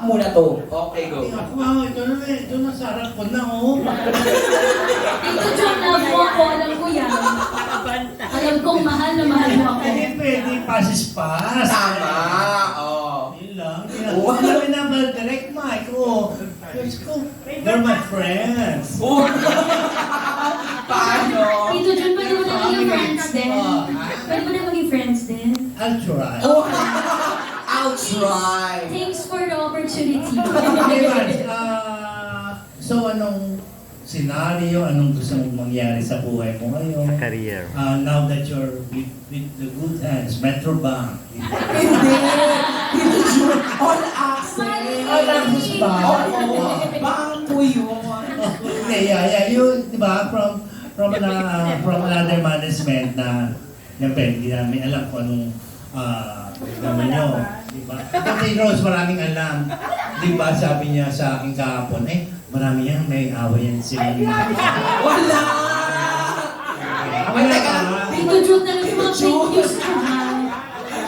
muna to. Okay, go. Wow, ito na sa harap ko na, oh. Ito, John, love mo ako. Alam ko yan. Alam kong mahal na mahal mo ako. Hindi pwede, pass. Tama. Oh. Yun lang. Wala may number, direct mic, oh. Let's go. They're my friends. Oh. Paano? Tito John, pwede mo na maging friends din. Pwede mo na maging friends din. I'll try. Oh. I'll try. Thanks for the opportunity. Okay, Mads, so anong senaryo, anong gusto mong mangyari sa buhay mo ngayon? Career. Now that you're with the good hands, Metro Bank. Hindi. Dito June. All access. All access ba? Oo. Bangko yun. Yeah. You, di ba, from another management na hindi namin alam kung anong naman nyo. Di ba? Kasi Rose, maraming alam. Di ba, sabi niya sa akin kahapon, marami yan, may away yan sila. Wala! Wala ka. Tito John, talaga yung mga fake news na.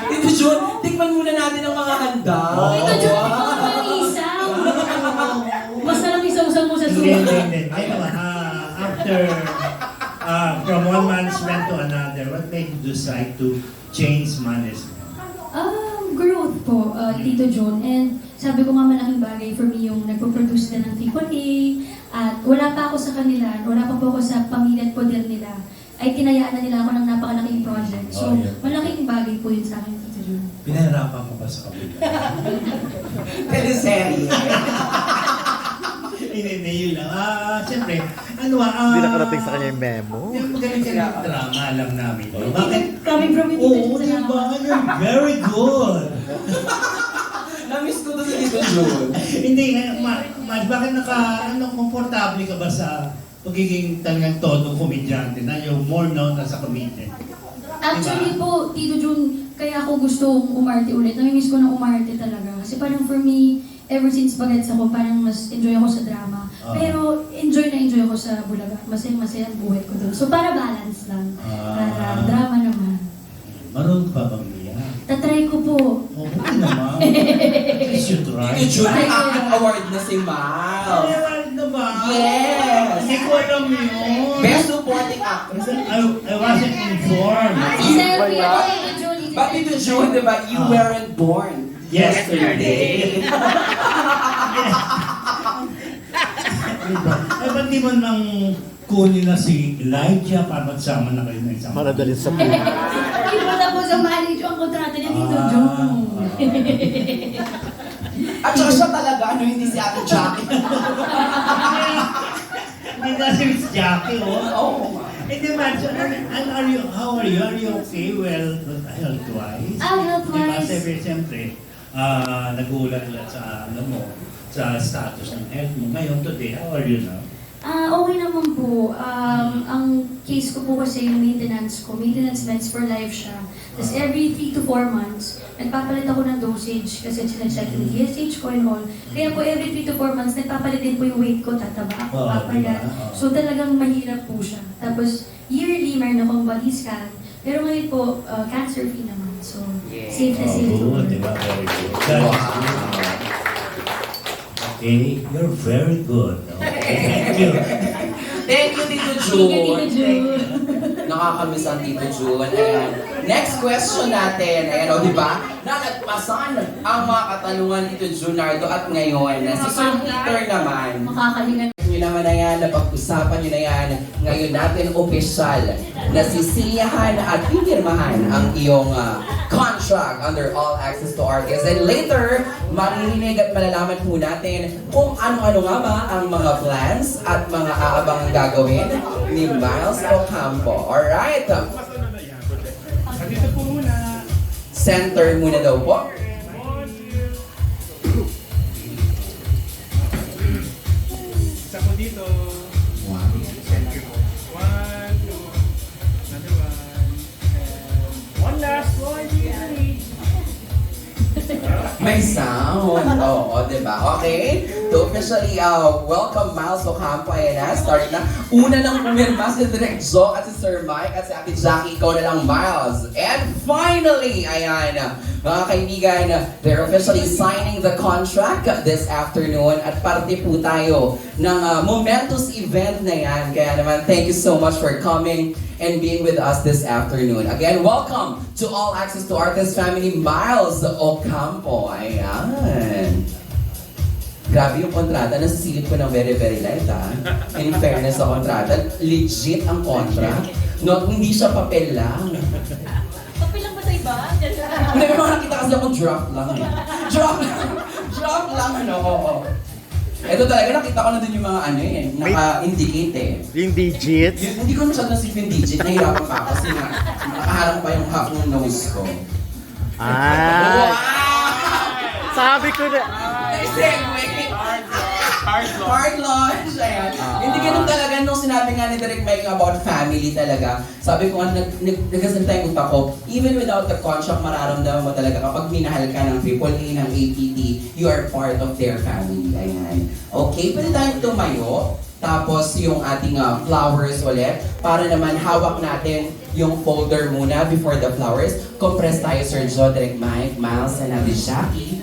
Dito June, tikman muna natin ang mga handa. Tito John, ikaw ang isaw. Masarap isaw-saw mo sa Hindi. suka. Ay naman, after, from one management to another, what made you decide to change management? Growth po, Tito John. And sabi ko nga malaking bagay for me yung nagpo-produce na ng AAA. At wala pa ako sa kanila, wala pa po ako sa pamilya at poder nila. Ay kinayaan na nila ako ng napakalaking project. So, malaking bagay po yun sa akin, Tito John. Pinahirapan mo ba sa kabila? Teleserye. Hindi, yun lang. Siyempre, Hindi nakarating sa kanya yung memo. yung magaling ka ng drama, alam namin. Bakit? Coming from you, Tito Oo, John. di ba? You're very good. Namiss ko to sa Dito June. Hindi, bakit komportable ka ba sa pagiging talagang todo komedyante na you're more known as a comedian? Actually po, Tito Jun, kaya ako gustong umarte ulit. Namimiss ko na umarte talaga. Kasi parang for me, ever since bagets ako, parang mas enjoy ako sa drama. Pero enjoy ako sa Bulaga. Masaya ang buhay ko doon. So para balance lang. Para drama naman. Marunong ka bang niya? Tatry ko po. Oo naman. You should try. Dito June, may acting award na si Mal. Meron na ba? Yes. Hindi ko alam yun. Best supporting actress. I wasn't informed. Si Selfie, ako Tito Jun. But Dito June, di ba, you weren't born yesterday. Ay, ba't di mo nang kunin na si Elijah para magsama na kayo ng isang Para dalhin sa buhay. Iba na po sa manager ang kontrata niya, Tito Jun. At saka siya talaga, hindi si Ate Jackie. Hindi na si Miss Jackie, oh. Oo. Hindi man, so, how are you? Are you okay? Well, health-wise? Health-wise. Diba, siyempre, nag-uulat-ulat sa, sa status ng health mo. Ngayon, today, how are you now? Okay naman po. Ang case ko po kasi yung maintenance ko. Maintenance meds for life siya. Tapos every 3 to 4 months, nagpapalit ako ng dosage kasi sinacheck yung DSH ko and all. Kaya po every 3 to 4 months, nagpapalit din po yung weight ko, tataba ako, papayat. So talagang mahirap po siya. Tapos yearly, meron akong body scan. Pero ngayon po, cancer-free naman. So, safe na safe. Oh, diba? Very good. That is good. Okay, you're very good. No? Thank you. Thank you, Tito Thank you, Tito June. Jun. Nakakamiss ang Tito June. Ayan. Next question natin. Ayan, o, di ba? Nalagpasan ang mga katanungan ni Tito Junardo at ngayon. Si Sir Peter naman. Makakalingan. Nyo naman na yan, napag-usapan nyo na yan. Ngayon natin opisyal na sisiyahan at pipirmahan ang iyong contract under All Access to Artists. And later, maririnig at malalaman po natin kung ano-ano nga ba ang mga plans at mga aabangang gagawin ni Miles Ocampo. Alright? Center muna daw po. Isa po dito. Thank you po. 1, 2, another one. And one last, 1, 2, 3. May sound. Oo, di ba? Okay? To officially welcome Miles Ocampo, ayan na, start na. Una nang pumirma si Direk Jo at si Sir Mike at si Ate Jackie, ikaw na lang, Miles. And finally, ayan, mga kaibigan, they're officially signing the contract this afternoon at parte po tayo ng momentous event na yan. Kaya naman, thank you so much for coming and being with us this afternoon. Again, welcome to All Access to Artist Family, Miles Ocampo. Ayan. Grabe yung kontrata, nasisilip ko ng very, very light In fairness sa kontrata, legit ang contract. No, hindi siya papel lang. Papel lang ba sa iba? Hindi, may mga nakita kasi akong drop lang eh. Drop lang, ano, oo. Ito talaga, nakita ko na dun yung mga ano eh, naka-indicate eh. Yung digits. Hindi ko masyado nasip yung digit, nahirapan pa ako kasi nakaharang pa yung half ng nose ko. Ah, sabi ko na. Segue! Hard launch! Ayan. Hindi ganun talaga nung sinabi nga ni Direk Mike about family talaga. Sabi ko nga, nagkasantayin ko ako, even without the contract, mararamdaman mo talaga kapag minahal ka ng AAA, ng APT, you are part of their family. Ayan. Okay, pwede tayong tumayo. Tapos yung ating flowers ulit. Para naman hawak natin yung folder muna before the flowers. Compress tayo, Sir Jo, Direk Mike, Miles, and Ate Jackie.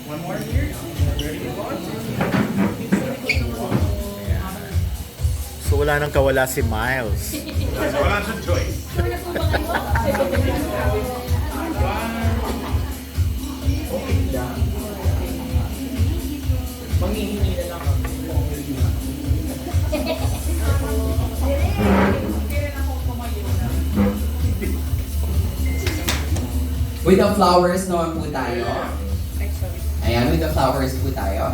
One more here. Ready to launch? So wala nang kawala si Miles. So wala siyang choice. Sure na po ba kayo? Manghihingi na lang ako. With the flowers naman po tayo. Ayan, with the flowers po tayo.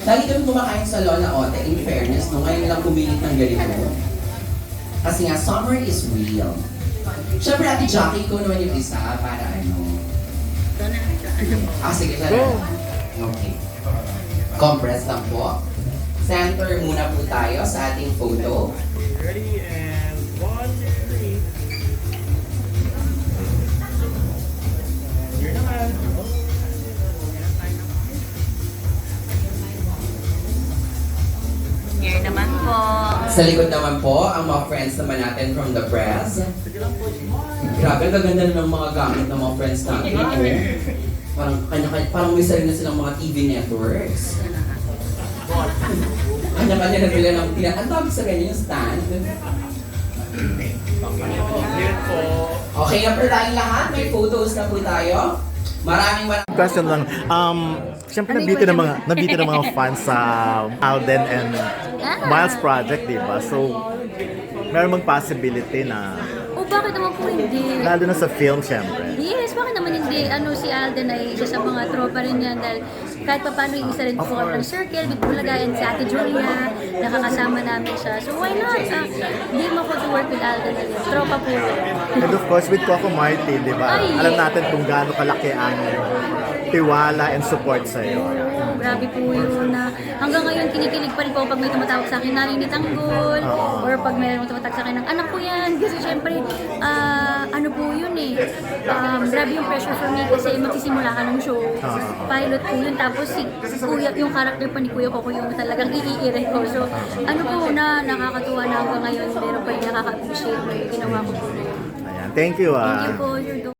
Lagi kami kumakain sa Lola Ote, in fairness, no, ngayon lang pumilit ng ganito. Kasi nga, summer is real. Siyempre, Ate Jackie, ko naman yung isa para ano. Sige, sana. Okay. Compress lang po. Center muna po tayo sa ating photo. Ready and 1, 2, 3. Here naman. Here naman po. Sa likod naman po, ang mga friends naman natin from the press. Grabe, ang gaganda ng mga gamit ng mga friends natin. Parang, parang may sarili na silang mga TV networks. Kanya-kanya na sila ng ang tawag sa ganyan yung stand. Here po. Okay na po tayong lahat, may photos na po tayo. Maraming Question lang. Siyempre nabito ng mga fans sa Alden and Miles project, di ba? So, meron bang possibility na, O bakit naman po hindi? lalo na sa film, siyempre. Yes, bakit naman hindi? Si Alden ay isa sa mga tropa rin yan dahil kahit pa paano yung isa rin po ang circle with Bulagayan, si Ate Julia, nakakasama namin siya. So why not? Hindi mo ko to work with Alden again. Tropa po yun. And of course, with Coco Martin, di ba? Ay, Alam natin kung gaano kalaki ang tiwala and support sa'yo. Oo, grabe po yun na hanggang ngayon kinikilig pa rin po pag may tumatawag sa akin nanay ni Tanggol or pag may tumatawag sa akin ng anak ko yan kasi syempre ano po yun grabe yung pressure for me kasi magsisimula ka ng show pilot po yun tapos si Kuya, yung character pa ni Kuya Coco yung talagang iiirin ko so ano po na nakakatuwa na hanggang ngayon meron pa rin nakaka-appreciate mo yung ginawa ko po na yun. Ayan. Thank you, Thank you po, you're